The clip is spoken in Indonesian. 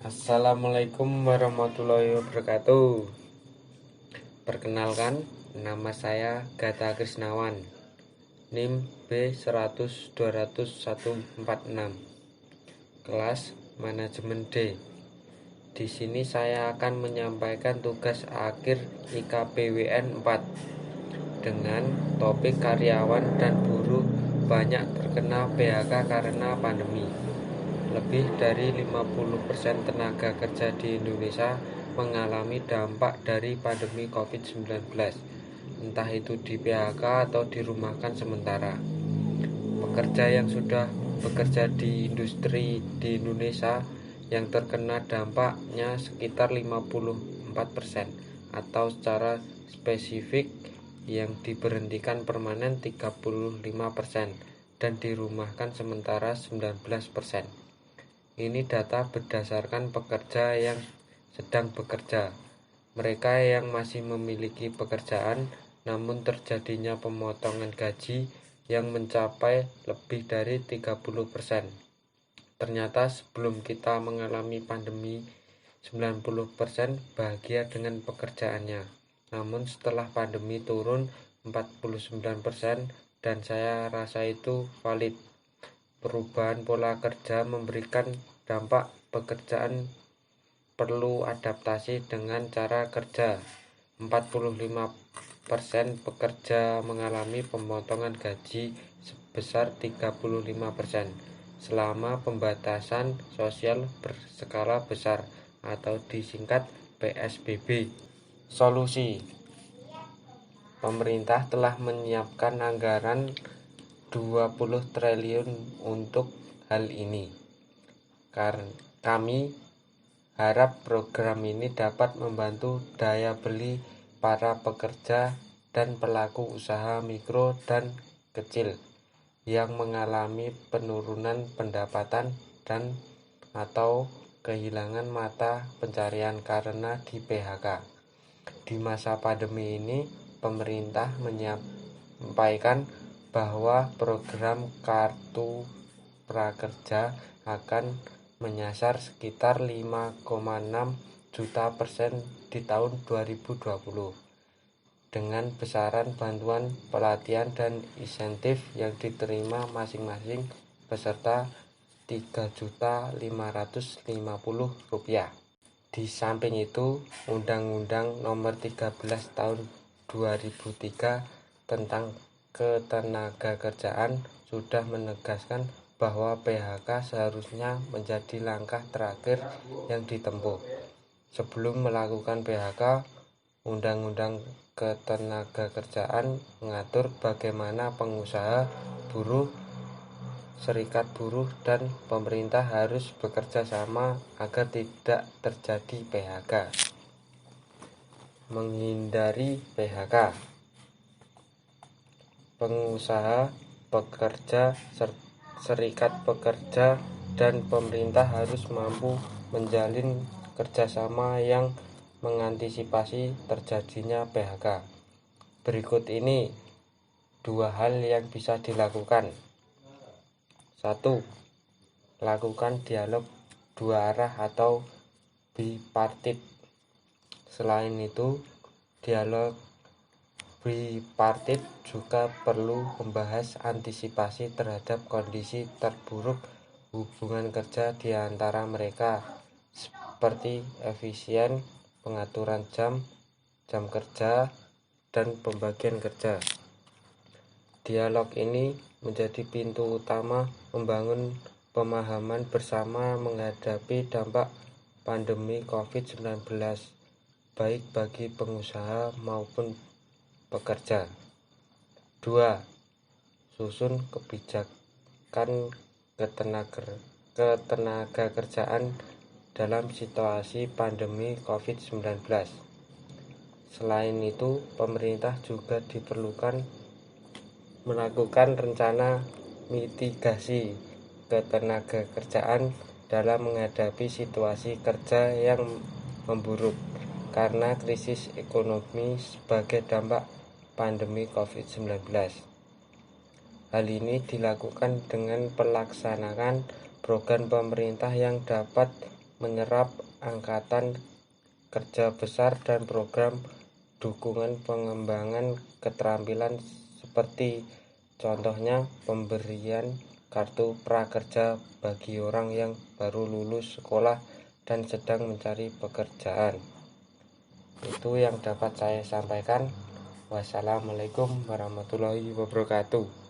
Assalamualaikum warahmatullahi wabarakatuh. Perkenalkan, nama saya Gata Krisnawan, NIM B100200146, kelas Manajemen D. Di sini saya akan menyampaikan tugas akhir IKPWN 4 dengan topik karyawan dan buruh banyak terkena PHK karena pandemi. Lebih dari 50% tenaga kerja di Indonesia mengalami dampak dari pandemi COVID-19, entah itu di PHK atau dirumahkan sementara. Pekerja yang sudah bekerja di industri di Indonesia yang terkena dampaknya sekitar 54%, atau secara spesifik yang diberhentikan permanen 35% dan dirumahkan sementara 19%. Ini data berdasarkan pekerja yang sedang bekerja. Mereka yang masih memiliki pekerjaan namun terjadinya pemotongan gaji yang mencapai lebih dari 30%. Ternyata sebelum kita mengalami pandemi, 90% bahagia dengan pekerjaannya. Namun setelah pandemi turun 49%, dan saya rasa itu valid. Perubahan pola kerja memberikan dampak pekerjaan perlu adaptasi dengan cara kerja. 45% pekerja mengalami pemotongan gaji sebesar 35% selama pembatasan sosial berskala besar atau disingkat PSBB. Solusi: pemerintah telah menyiapkan anggaran 20 triliun untuk hal ini. Kami harap program ini dapat membantu daya beli para pekerja dan pelaku usaha mikro dan kecil yang mengalami penurunan pendapatan dan atau kehilangan mata pencarian karena di PHK. Di masa pandemi ini, pemerintah menyampaikan bahwa program Kartu Prakerja akan menyasar sekitar 5,6 juta person di tahun 2020 dengan besaran bantuan pelatihan dan insentif yang diterima masing-masing peserta Rp3.550. Di samping itu, Undang-Undang Nomor 13 Tahun 2003 tentang Ketenagakerjaan sudah menegaskan bahwa PHK seharusnya menjadi langkah terakhir yang ditempuh. Sebelum melakukan PHK, Undang-Undang Ketenagakerjaan mengatur bagaimana pengusaha, buruh, serikat buruh, dan pemerintah harus bekerja sama agar tidak terjadi PHK. Menghindari PHK, pengusaha, pekerja, serikat pekerja, dan pemerintah harus mampu menjalin kerjasama yang mengantisipasi terjadinya PHK. Berikut ini 2 hal yang bisa dilakukan. 1. Lakukan dialog 2 arah atau bipartit. Selain itu, dialog bipartit juga perlu membahas antisipasi terhadap kondisi terburuk hubungan kerja di antara mereka, seperti efisien, pengaturan jam kerja, dan pembagian kerja. Dialog ini menjadi pintu utama membangun pemahaman bersama menghadapi dampak pandemi COVID-19, baik bagi pengusaha maupun pekerja. 2. Susun kebijakan ketenagakerjaan dalam situasi pandemi COVID-19. Selain itu, pemerintah juga diperlukan melakukan rencana mitigasi ketenagakerjaan dalam menghadapi situasi kerja yang memburuk karena krisis ekonomi sebagai dampak pandemi COVID-19. Hal ini dilakukan dengan pelaksanaan program pemerintah yang dapat menyerap angkatan kerja besar dan program dukungan pengembangan keterampilan seperti contohnya pemberian kartu prakerja bagi orang yang baru lulus sekolah dan sedang mencari pekerjaan. Itu yang dapat saya sampaikan. Wassalamualaikum warahmatullahi wabarakatuh.